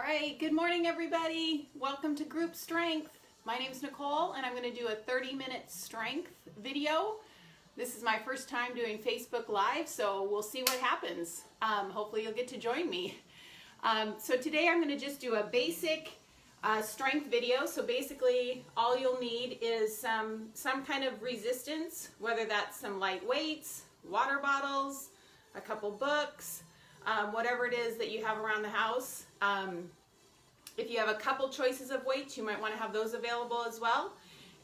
right, good morning everybody. Welcome to Group Strength. My name is Nicole and I'm going to do a 30-minute strength video. This is my first time doing Facebook Live, so we'll see what happens. Hopefully you'll get to join me. So today I'm going to just do a basic strength video. So basically all you'll need is some kind of resistance, whether that's some light weights, water bottles, a couple books, whatever it is that you have around the house. If you have a couple choices of weights, you might want to have those available as well.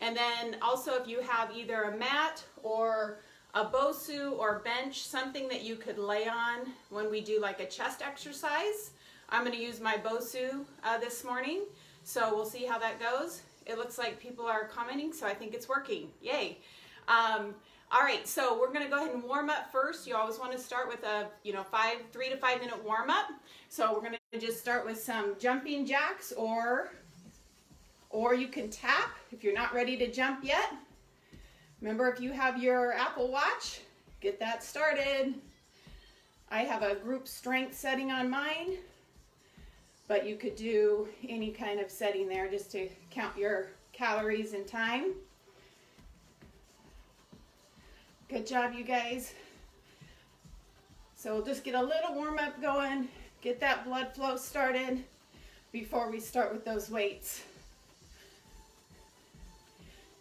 And then also if you have either a mat or a BOSU or bench, something that you could lay on when we do like a chest exercise. I'm going to use my BOSU this morning, so we'll see how that goes. It looks like people are commenting, so I think it's working. Yay! All right, so we're going to go ahead and warm up first. You always want to start with a 3 to 5 minute warm up. So we're going to just start with some jumping jacks, or you can tap if you're not ready to jump yet. Remember, if you have your Apple Watch, get that started. I have a group strength setting on mine, but you could do any kind of setting there just to count your calories and time. Good job, you guys. So we'll just get a little warm up going, get that blood flow started before we start with those weights.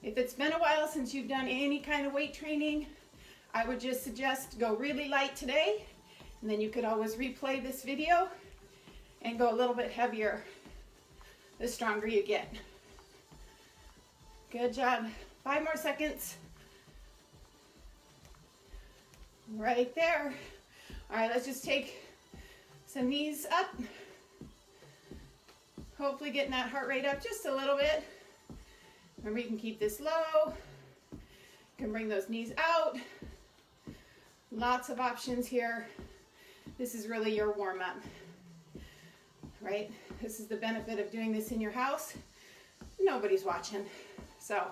If it's been a while since you've done any kind of weight training, I would just suggest go really light today, and then you could always replay this video and go a little bit heavier the stronger you get. Good job. 5 more seconds. Right there. All right, let's just take some knees up. Hopefully getting that heart rate up just a little bit. Remember, you can keep this low. You can bring those knees out. Lots of options here. This is really your warm-up, right? This is the benefit of doing this in your house. Nobody's watching, so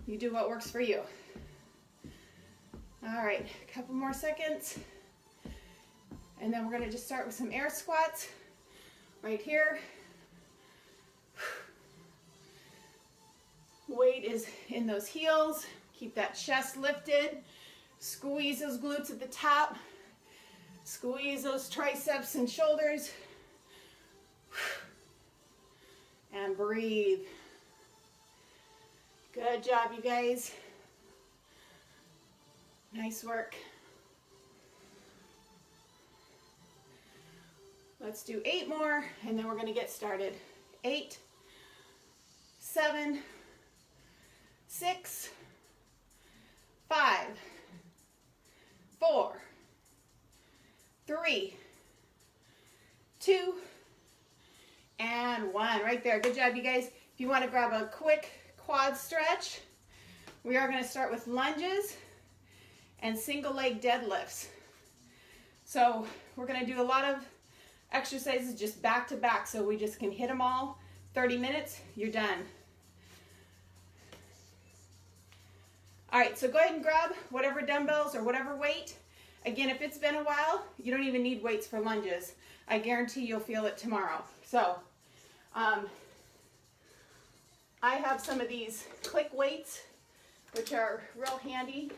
you do what works for you. All right, a couple more seconds. And then we're gonna just start with some air squats right here. Weight is in those heels. Keep that chest lifted. Squeeze those glutes at the top. Squeeze those triceps and shoulders. And breathe. Good job, you guys. Nice work. Let's do 8 more, and then we're going to get started. 8, 7, 6, 5, 4, 3, 2, and 1. Right there. Good job, you guys. If you want to grab a quick quad stretch, we are going to start with lunges and single leg deadlifts. So we're going to do a lot of exercises just back to back, so we just can hit them all. 30 minutes, you're done. All right, so go ahead and grab whatever dumbbells or whatever weight. Again, if it's been a while, you don't even need weights for lunges. I guarantee you'll feel it tomorrow. So I have some of these click weights, which are real handy.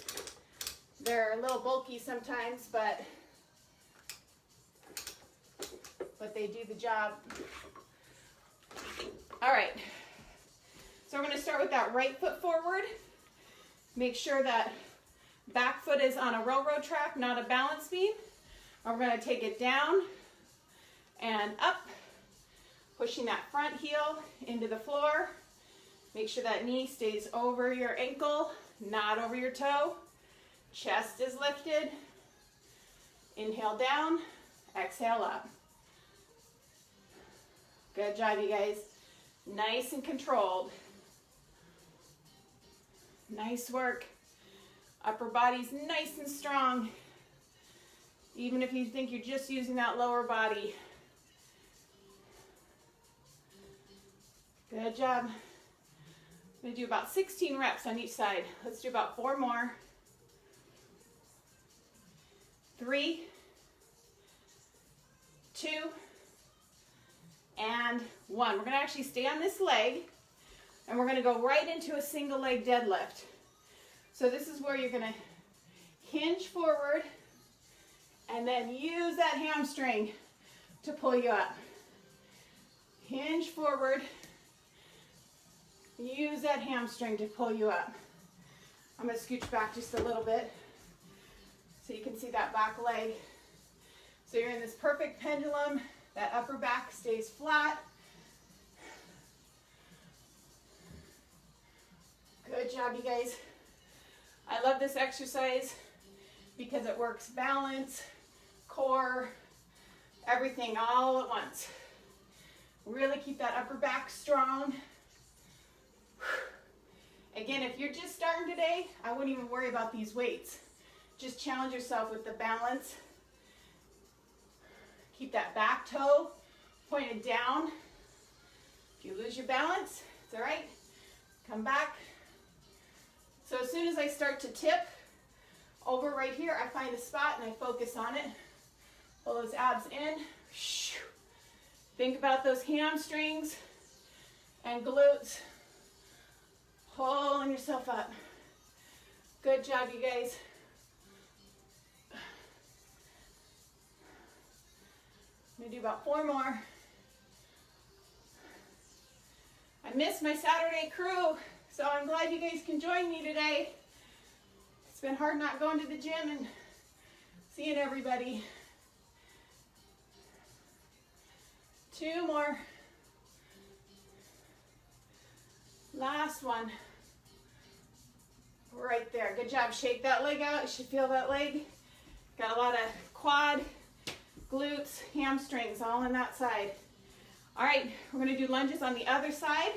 They're a little bulky sometimes, but they do the job. All right, so we're going to start with that right foot forward. Make sure that back foot is on a railroad track, not a balance beam. And we're going to take it down and up, pushing that front heel into the floor. Make sure that knee stays over your ankle, not over your toe. Chest is lifted. Inhale down, exhale up. Good job, you guys. Nice and controlled. Nice work. Upper body's nice and strong, even if you think you're just using that lower body. Good job. I'm going to do about 16 reps on each side. Let's do about 4 more. 3, 2, and 1. We're going to actually stay on this leg, and we're going to go right into a single leg deadlift. So this is where you're going to hinge forward and then use that hamstring to pull you up. Hinge forward, use that hamstring to pull you up. I'm going to scooch back just a little bit so you can see that back leg. So you're in this perfect pendulum. That upper back stays flat. Good job, you guys. I love this exercise because it works balance, core, everything all at once. Really keep that upper back strong. Again, if you're just starting today, I wouldn't even worry about these weights. Just challenge yourself with the balance. Keep that back toe pointed down. If you lose your balance, it's all right. Come back. So as soon as I start to tip over right here, I find a spot and I focus on it. Pull those abs in. Think about those hamstrings and glutes. Pulling yourself up. Good job, you guys. I'm gonna do about 4 more. I missed my Saturday crew, so I'm glad you guys can join me today. It's been hard not going to the gym and seeing everybody. 2 more. Last one. Right there. Good job. Shake that leg out. You should feel that leg. Got a lot of quad, glutes, hamstrings, all on that side. All right, we're going to do lunges on the other side.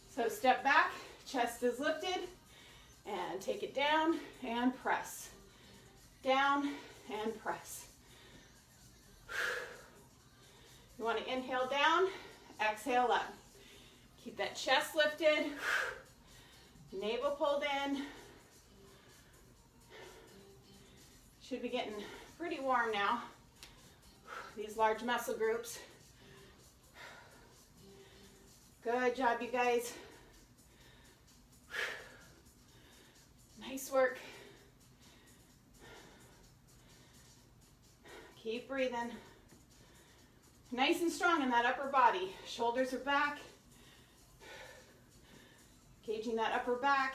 So step back, chest is lifted, and take it down and press. Down and press. You want to inhale down, exhale up. Keep that chest lifted, navel pulled in. Should be getting pretty warm now, these large muscle groups. Good job, you guys. Nice work. Keep breathing. Nice and strong in that upper body. Shoulders are back. Engaging that upper back.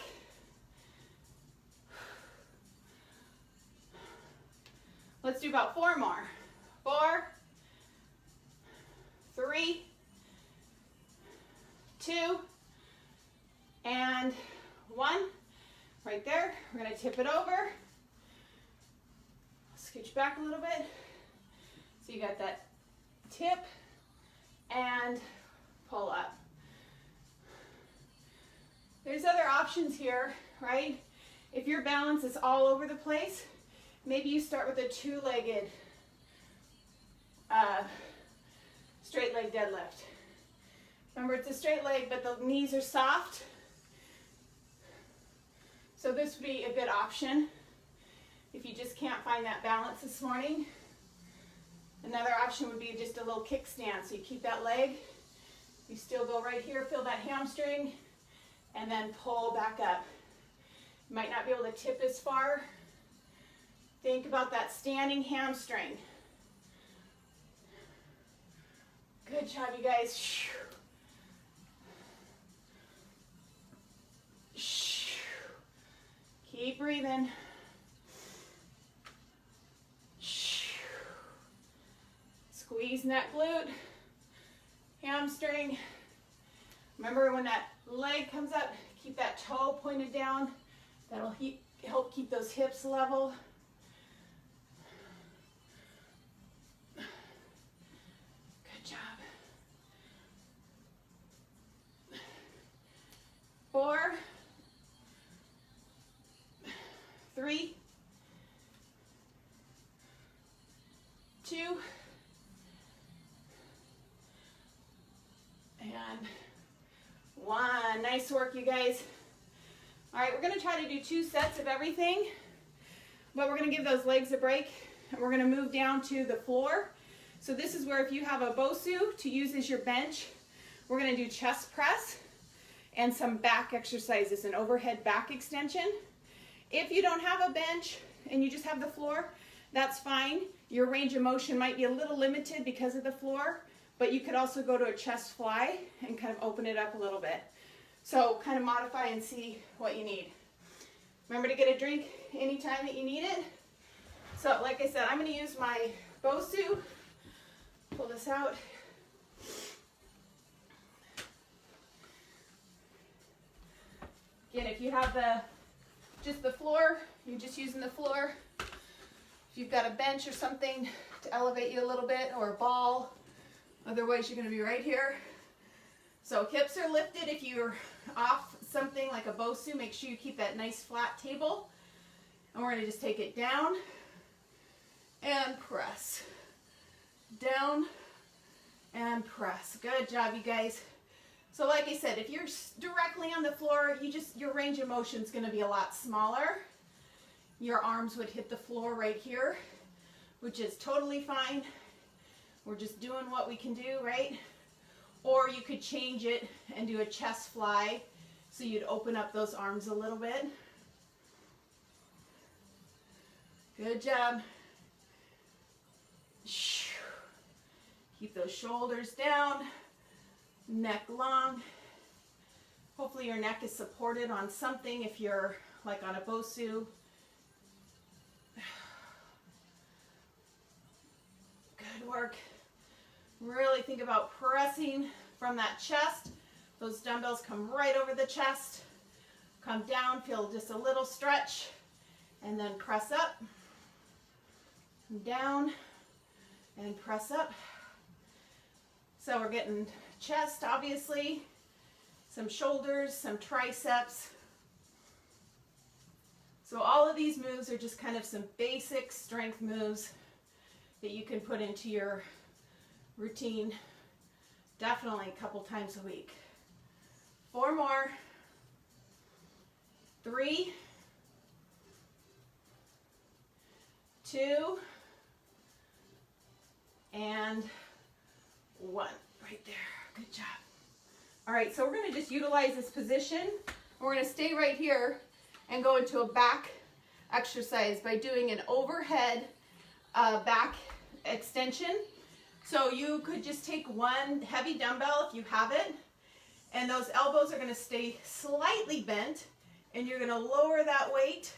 Let's do about 4 more. 4, 3, 2, and 1. Right there. We're going to tip it over. Scooch back a little bit. So you got that tip and pull up. There's other options here, right? If your balance is all over the place, maybe you start with a 2-legged straight leg deadlift. Remember, it's a straight leg, but the knees are soft. So this would be a good option if you just can't find that balance this morning. Another option would be just a little kickstand. So you keep that leg, you still go right here, feel that hamstring, and then pull back up. You might not be able to tip as far. Think about that standing hamstring. Good job, you guys. Keep breathing. Squeezing that glute, hamstring. Remember, when that leg comes up, keep that toe pointed down. That'll help keep those hips level. Good job. 4, 3, 2, and 1. Nice work, you guys. All right, we're going to try to do 2 sets of everything, but we're going to give those legs a break, and we're going to move down to the floor. So this is where if you have a BOSU to use as your bench, we're gonna do chest press and some back exercises, an overhead back extension. If you don't have a bench and you just have the floor, that's fine. Your range of motion might be a little limited because of the floor, but you could also go to a chest fly and kind of open it up a little bit. So kind of modify and see what you need. Remember to get a drink anytime that you need it. So like I said, I'm going to use my BOSU. Pull this out. Again, if you have just the floor, you're just using the floor. If you've got a bench or something to elevate you a little bit, or a ball, otherwise you're going to be right here. So hips are lifted. If you're off something like a BOSU, make sure you keep that nice flat table. And we're going to just take it down and press. Down and press. Good job, you guys. So like I said, if you're directly on the floor, your range of motion is going to be a lot smaller. Your arms would hit the floor right here, which is totally fine. We're just doing what we can do, right? Or you could change it and do a chest fly, so you'd open up those arms a little bit. Good job. Keep those shoulders down, neck long. Hopefully your neck is supported on something if you're like on a BOSU. Good work. Really think about pressing from that chest. Those dumbbells come right over the chest. Come down, feel just a little stretch, and then press up, down, and press up. So we're getting chest, obviously, some shoulders, some triceps. So all of these moves are just kind of some basic strength moves that you can put into your routine, definitely a couple times a week. 4 more. 3, 2, and 1. Right there. Good job. All right, so we're going to just utilize this position. We're going to stay right here and go into a back exercise by doing an overhead back extension. So you could just take one heavy dumbbell if you have it, and those elbows are going to stay slightly bent, and you're going to lower that weight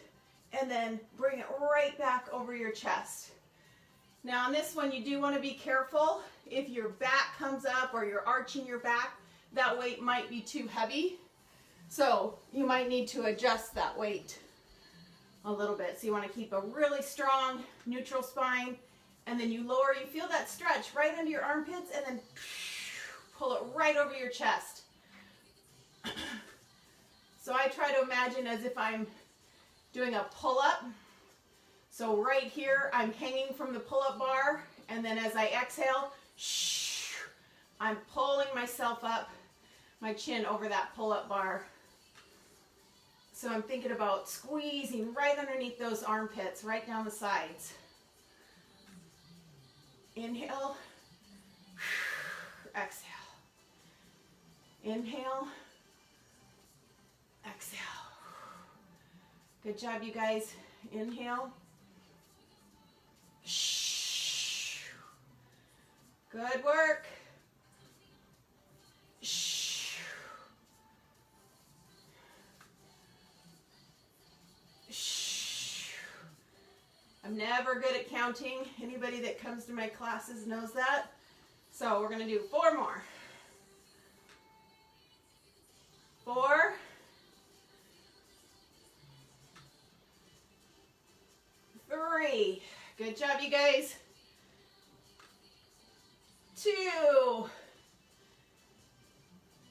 and then bring it right back over your chest. Now on this one, you do want to be careful. If your back comes up or you're arching your back, that weight might be too heavy. So you might need to adjust that weight a little bit. So you want to keep a really strong neutral spine, and then you lower, you feel that stretch right under your armpits, and then pull it right over your chest. So I try to imagine as if I'm doing a pull-up. So right here, I'm hanging from the pull-up bar, and then as I exhale, I'm pulling myself up, my chin over that pull-up bar. So I'm thinking about squeezing right underneath those armpits, right down the sides. Inhale, exhale. Inhale, exhale. Good job, you guys. Inhale. Good work. I'm never good at counting. Anybody that comes to my classes knows that. So we're going to do 4 more. 4. 3. Good job, you guys. 2.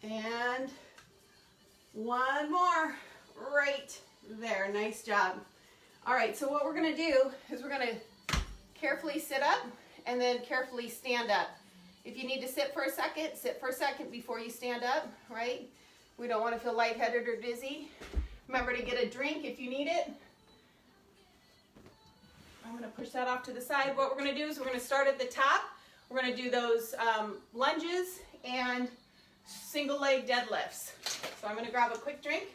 And 1 more. Right there. Nice job. All right, so what we're going to do is we're going to carefully sit up and then carefully stand up. If you need to sit for a second before you stand up, right? We don't want to feel lightheaded or dizzy. Remember to get a drink if you need it. I'm going to push that off to the side. What we're going to do is we're going to start at the top. We're going to do those lunges and single leg deadlifts. So I'm going to grab a quick drink.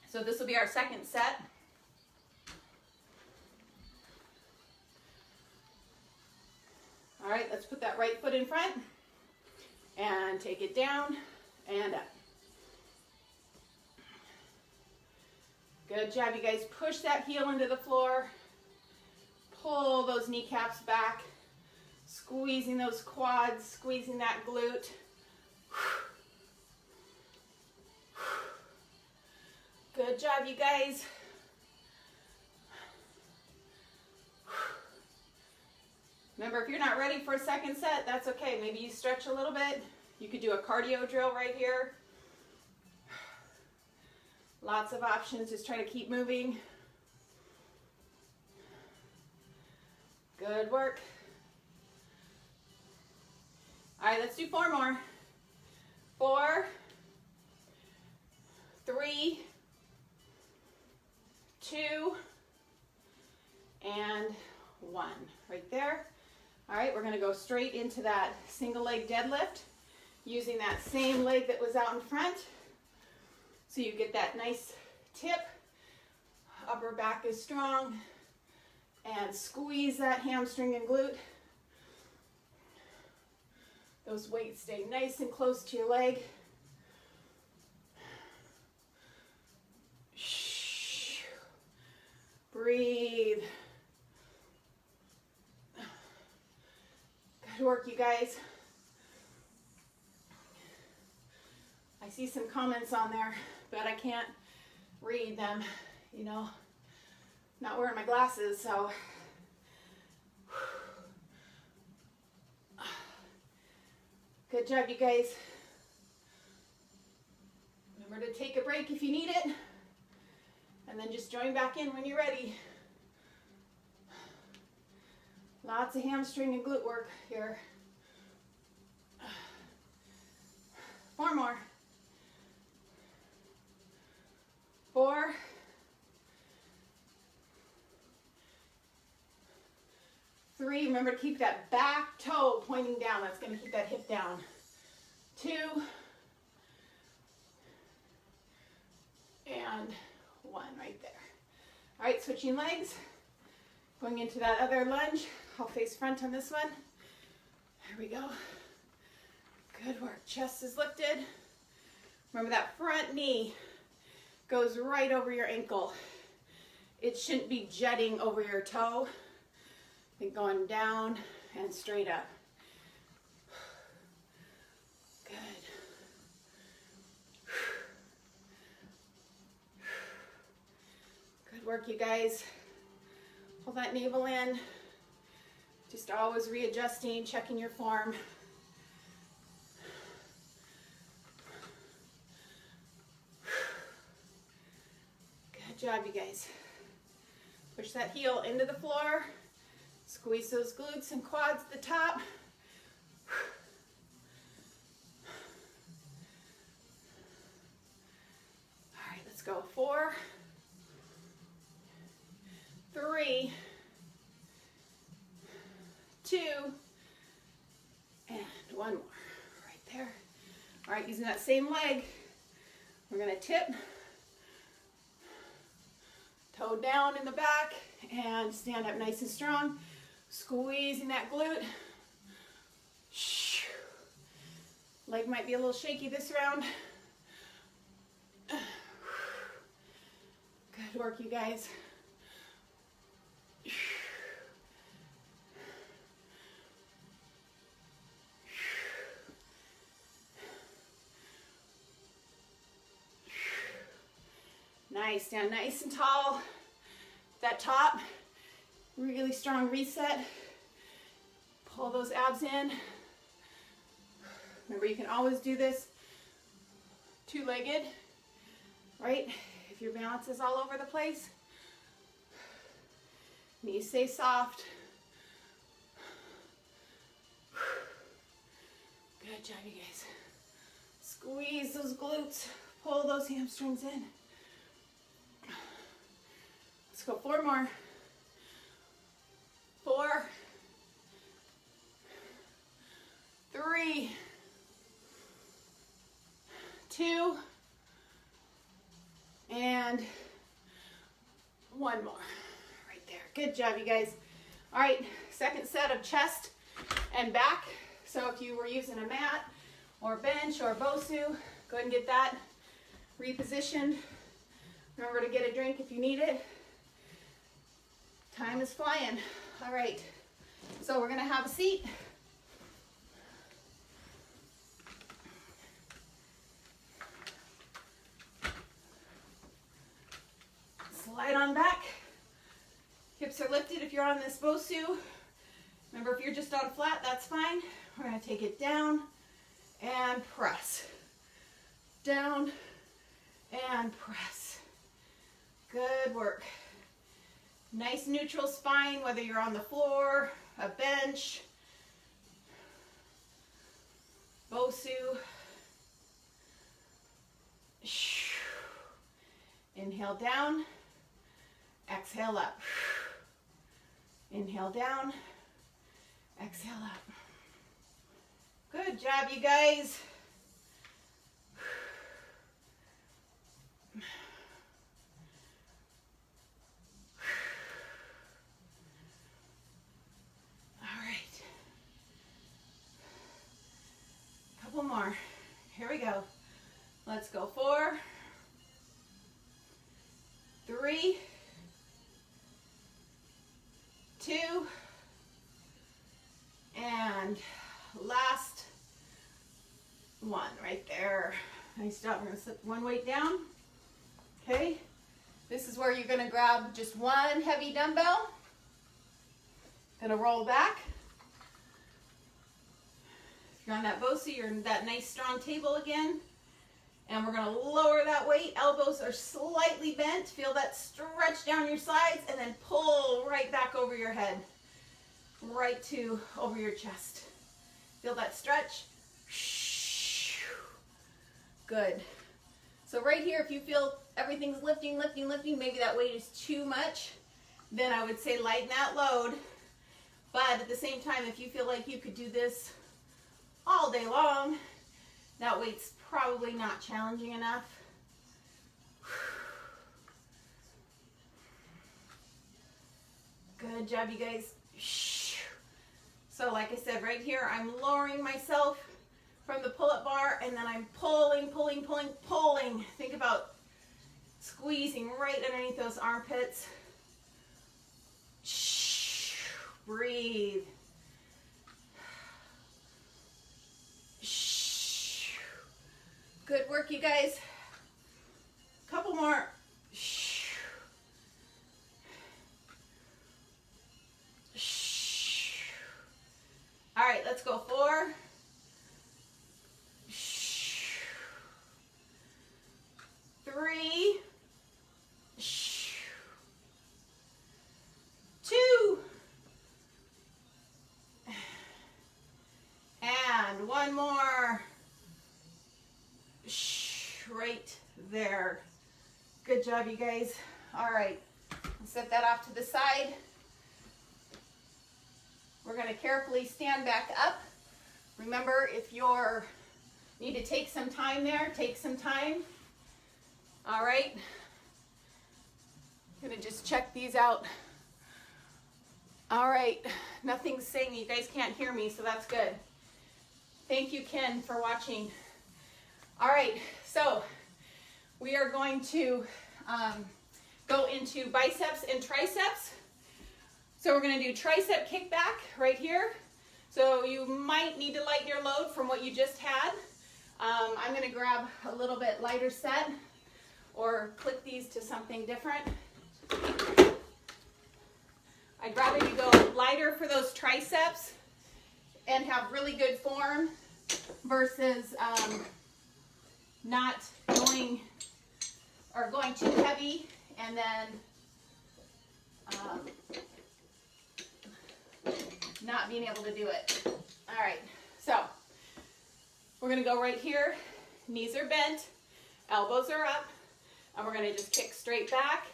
So this will be our second set. All right, let's put that right foot in front and take it down and up. Good job, you guys. Push that heel into the floor. Pull those kneecaps back. Squeezing those quads, squeezing that glute. Good job, you guys. Remember, if you're not ready for a second set, that's okay. Maybe you stretch a little bit. You could do a cardio drill right here. Lots of options. Just try to keep moving. Good work. All right, let's do 4 more. 4, 3, 2, and 1. Right there. All right, we're going to go straight into that single leg deadlift using that same leg that was out in front. So you get that nice tip, upper back is strong, and squeeze that hamstring and glute. Those weights stay nice and close to your leg. Breathe. Good work, you guys. I see some comments on there, but I can't read them, you know. Not wearing my glasses, so. Good job, you guys. Remember to take a break if you need it, and then just join back in when you're ready. Lots of hamstring and glute work here. 4 more. 4. 3. Remember to keep that back toe pointing down. That's going to keep that hip down. 2. And 1 right there. All right, switching legs. Going into that other lunge. I'll face front on this one. There we go. Good work. Chest is lifted. Remember that front knee goes right over your ankle. It shouldn't be jetting over your toe. Think going down and straight up. Good. Good work, you guys. Pull that navel in. Just always readjusting, checking your form. Good job, you guys. Push that heel into the floor. Squeeze those glutes and quads at the top. All right, let's go. 4, 3, 2, and 1 more. Right there. All right, using that same leg, we're going to tip, toe down in the back, and stand up nice and strong. Squeezing that glute. Leg might be a little shaky this round. Good work, you guys. Nice, stand nice and tall. That top, really strong reset. Pull those abs in. Remember, you can always do this two-legged, right? If your balance is all over the place. Knees stay soft. Good job, you guys. Squeeze those glutes. Pull those hamstrings in. Let's go 4 more. 4, 3, 2, and 1 more. Right there. Good job, you guys. All right, second set of chest and back. So if you were using a mat or bench or BOSU, go ahead and get that repositioned. Remember to get a drink if you need it. Time is flying. All right, so we're gonna have a seat. Slide on back. Hips are lifted if you're on this BOSU. Remember, if you're just on flat, that's fine. We're gonna take it down and press. Down and press. Good work. Nice neutral spine, whether you're on the floor, a bench, BOSU. Inhale down, exhale up. Inhale down, exhale up. Good job, you guys. All right. Couple more. Here we go. Let's go. 4, 3, 2, and last one right there. Nice job. We're going to set one weight down. Okay. This is where you're going to grab just one heavy dumbbell. Going to roll back. If you're on that BOSU, you're in that nice strong table again. And we're going to lower that weight. Elbows are slightly bent. Feel that stretch down your sides, and then pull right back over your head. Right to over your chest. Feel that stretch. Good. So right here, if you feel everything's lifting, maybe that weight is too much, then I would say lighten that load. But at the same time, if you feel like you could do this all day long, that weight's probably not challenging enough. Good job, you guys. So like I said, right here, I'm lowering myself from the pull-up bar, and then I'm pulling. Think about squeezing right underneath those armpits. Breathe. Good work, you guys. Couple more. All right, let's go. 4, 3, 2, and one more. Right there. Good job, you guys. All right, set that off to the side. We're going to carefully stand back up. Remember, if you need to take some time there, take some time. All right. I'm going to just check these out. All right. Nothing's saying you guys can't hear me, so that's good. Thank you, Ken, for watching. All right, so we are going to go into biceps and triceps. So we're going to do tricep kickback right here. So you might need to lighten your load from what you just had. I'm going to grab a little bit lighter set or click these to something different. I'd rather you go lighter for those triceps and have really good form versus not going or going too heavy and then not being able to do it. All right, so we're going to go right here. Knees are bent, elbows are up, and we're going to just kick straight back.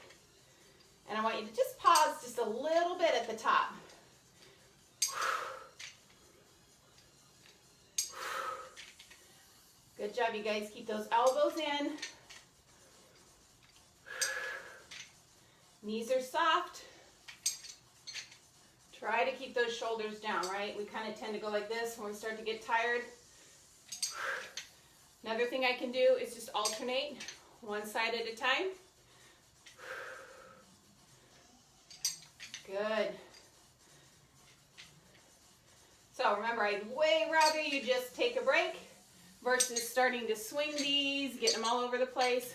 And I want you to just pause just a little bit at the top. Good job, you guys. Keep those elbows in. Knees are soft. Try to keep those shoulders down, right? We kind of tend to go like this when we start to get tired. Another thing I can do is just alternate one side at a time. Good. So remember, I'd way rather you just take a break versus starting to swing these, getting them all over the place.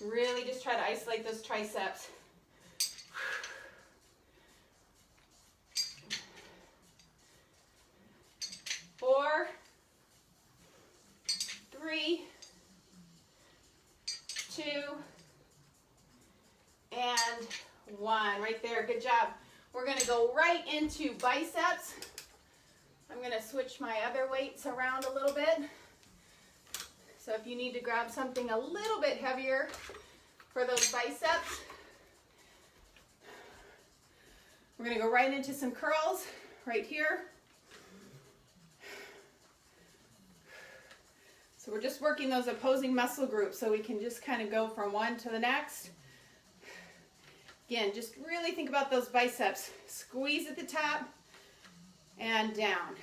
Really just try to isolate those triceps. Four, three, two, and one. Right there, good job. We're gonna go right into biceps. I'm gonna switch my other weights around a little bit. So if you need to grab something a little bit heavier for those biceps, we're gonna go right into some curls right here. So we're just working those opposing muscle groups so we can just kind of go from one to the next. Again, just really think about those biceps. Squeeze at the top and down.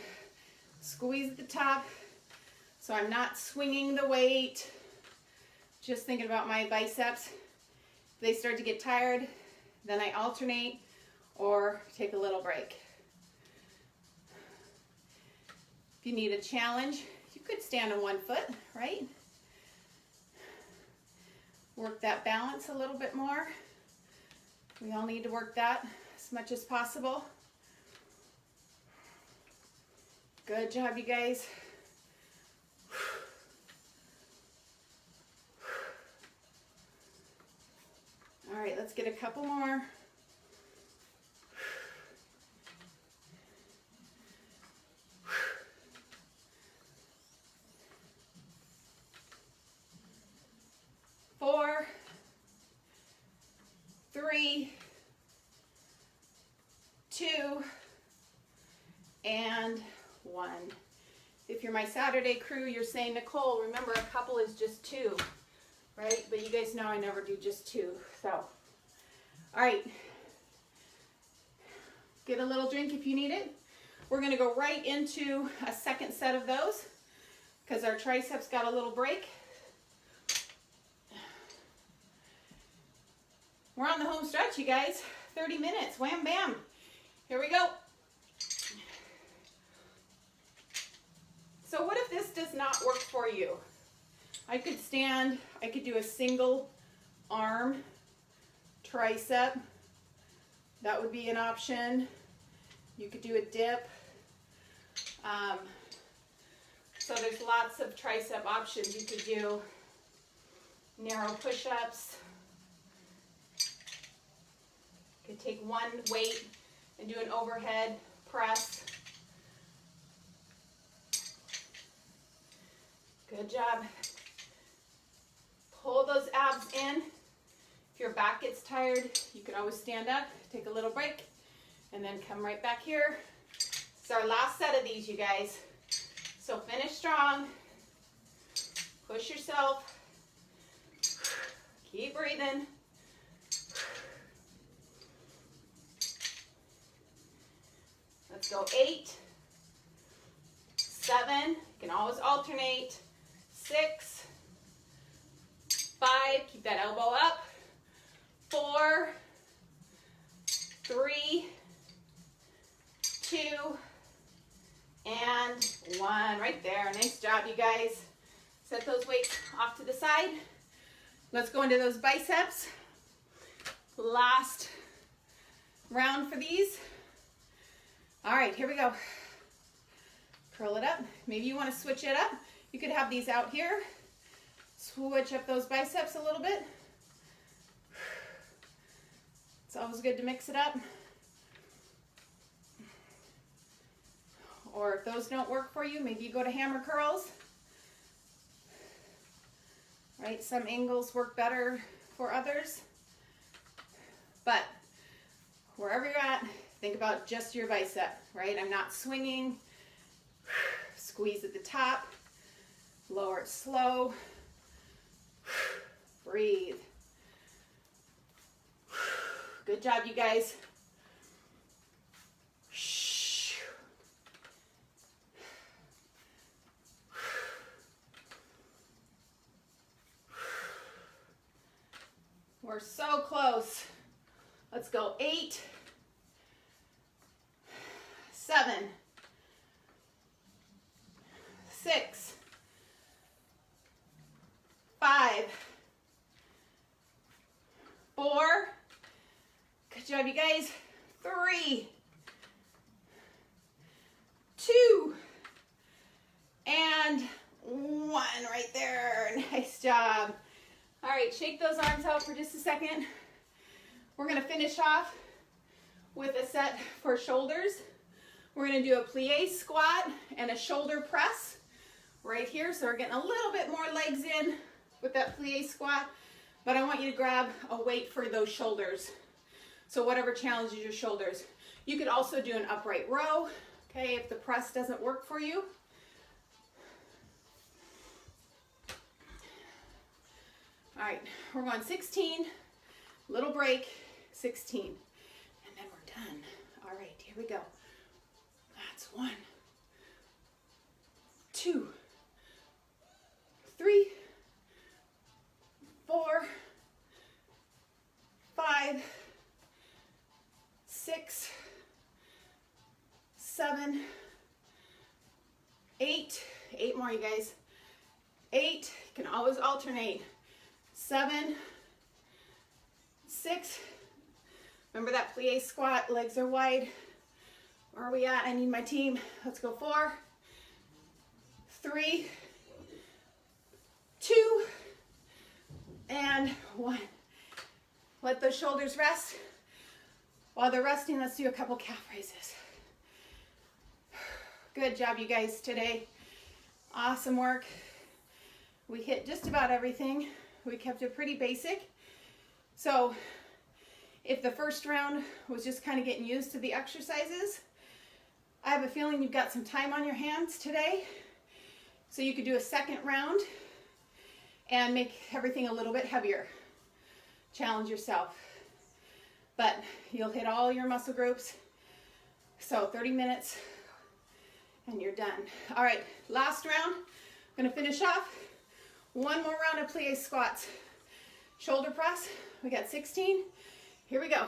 Squeeze at the top so I'm not swinging the weight. Just thinking about my biceps. If they start to get tired, then I alternate or take a little break. If you need a challenge, you could stand on one foot, right? Work that balance a little bit more. We all need to work that as much as possible. Good job, you guys. All right, let's get a couple more. Four, three, two, and one. If you're my Saturday crew, you're saying, Nicole, remember a couple is just two, right? But you guys know I never do just two. So, all right. Get a little drink if you need it. We're gonna go right into a second set of those because our triceps got a little break. We're on the home stretch, you guys. 30 minutes, wham bam. Here we go. So what if this does not work for you? I could stand, I could do a single arm tricep. That would be an option. You could do a dip. So there's lots of tricep options you could do. Narrow push-ups. You could take one weight and do an overhead press. Good job. Pull those abs in. If your back gets tired, you can always stand up, take a little break, and then come right back here. It's our last set of these, you guys. So finish strong. Push yourself. Keep breathing. Let's go 8, 7, you can always alternate, 6, 5, keep that elbow up, 4, 3, 2, and 1, right there. Nice job, you guys. Set those weights off to the side. Let's go into those biceps. Last round for these. All right, here we go. Curl it up. Maybe you want to switch it up. You could have these out here. Switch up those biceps a little bit. It's always good to mix it up. Or if those don't work for you, maybe you go to hammer curls. Right, some angles work better for others. But wherever you're at, think about just your bicep, right? I'm not swinging. Squeeze at the top. Lower it slow. Breathe. Good job, you guys. We're so close. Let's go. 8, 7, 6, 5, 4. Good job, you guys. 3, 2, and 1 right there. Nice job. All right, shake those arms out for just a second. We're gonna finish off with a set for shoulders. We're gonna do a plie squat and a shoulder press right here. So we're getting a little bit more legs in with that plie squat, but I want you to grab a weight for those shoulders. So whatever challenges your shoulders. You could also do an upright row, okay, if the press doesn't work for you. All right, we're going 16, little break, 16, and then we're done. All right, here we go. That's 1, 2, 3, 4, 5, 6, 7, 8, 8 more, you guys. 8, you can always alternate. 7, 6, remember that plie squat, legs are wide. Where are we at? I need my team. Let's go. 4, 3, 2, and 1. Let those shoulders rest. While they're resting, let's do a couple calf raises. Good job, you guys, today. Awesome work. We hit just about everything. We kept it pretty basic. So if the first round was just kind of getting used to the exercises, I have a feeling you've got some time on your hands today. So you could do a second round and make everything a little bit heavier. Challenge yourself. But you'll hit all your muscle groups. So 30 minutes and you're done. All right, last round. I'm gonna finish off. One more round of plie squats. Shoulder press, we got 16. Here we go.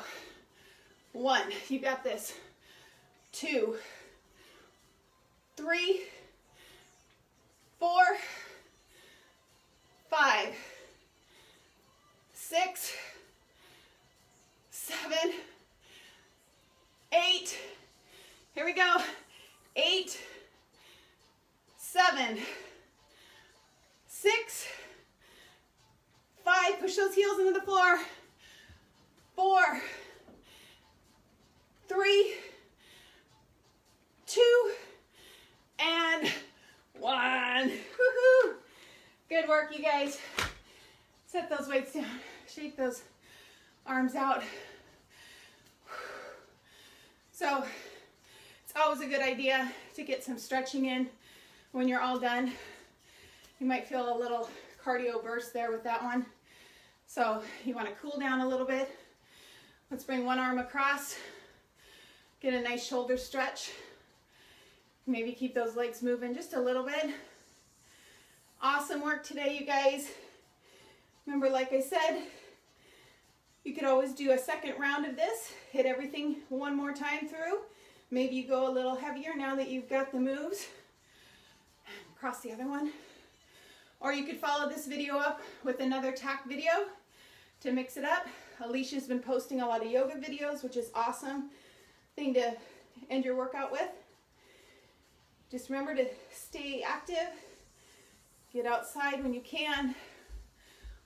1, you got this. 2, 3, 4, 5, 6, 7, 8. Here we go. 8, 7, 6, 5, push those heels into the floor. 4, 3, 2, and 1. Woohoo! Good work, you guys. Set those weights down. Shake those arms out. So, it's always a good idea to get some stretching in when you're all done. You might feel a little cardio burst there with that one. So you want to cool down a little bit. Let's bring one arm across. Get a nice shoulder stretch. Maybe keep those legs moving just a little bit. Awesome work today, you guys. Remember, like I said, you could always do a second round of this. Hit everything one more time through. Maybe you go a little heavier now that you've got the moves. Cross the other one. Or you could follow this video up with another tack video to mix it up. Alicia's been posting a lot of yoga videos, which is awesome thing to end your workout with. Just remember to stay active. Get outside when you can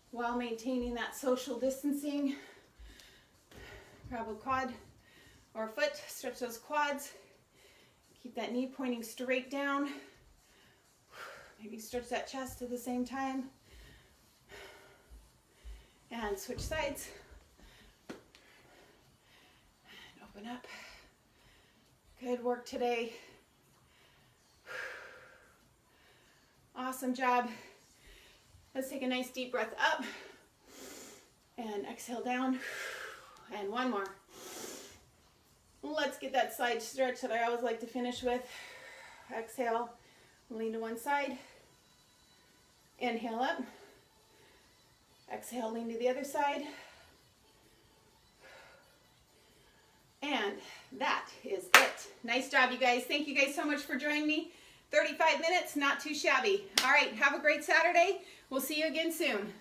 while maintaining that social distancing. Grab a quad or a foot, stretch those quads. Keep that knee pointing straight down. Maybe stretch that chest at the same time. And switch sides. And open up. Good work today. Awesome job. Let's take a nice deep breath up and exhale down. And one more. Let's get that side stretch that I always like to finish with. Exhale, lean to one side. Inhale up. Exhale, lean to the other side. And that is it. Nice job, you guys. Thank you guys so much for joining me. 35 minutes, not too shabby. All right, have a great Saturday. We'll see you again soon.